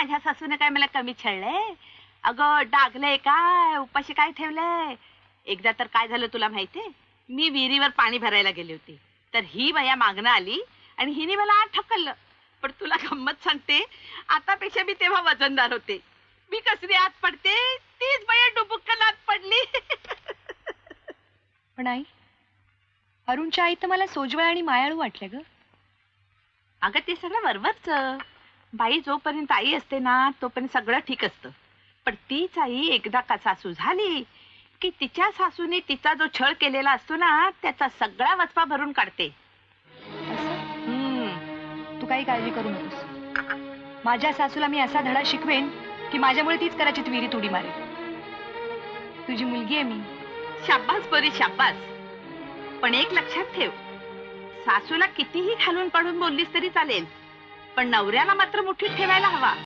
माझ्या सासूने काय मला कमी छळलंय? अगं डागलंय काय, उपाशी काय ठेवलंय? एकदा तर काय झालं तुला माहितीये? मी विहिरीवर पाणी भरायला गेले होते, तर ही बाया मागणं आली आणि हिने मला आत ढकललं. पण तुला गंमत सांगते, आतापेक्षा मी तेव्हा वजनदार होते. मी कसली आत पडते, तीच बाया डुबुक्कन आत पडली. पण आई, अरुणच्या आई तर मला सोजवळ आणि मायाळू वाटल्या ग. अगं ते सगळं वरवरच. बाई जोपर्यंत आई असते ना तोपर्यंत सगळं ठीक असतं. पण तीच आई एकदा का सासू झाली की तिच्या सासूने तिचा जो छळ केलेला असतो ना त्याचा सगळा वचपा भरून काढते. तू काही काळजी करू नकोस. माझ्या सासूला मी असा धडा शिकवेन की माझ्यामुळे तीच कदाचित विहिरीत उडी मारेल. तुझी मुलगी आहे मी. शाब्बास बरी शाब्बास. पण एक लक्षात ठेव, सासूला कितीही घालून पाडून बोललीस तरी चालेल, पण नवऱ्याला मात्र मुठीत ठेवायला हवा.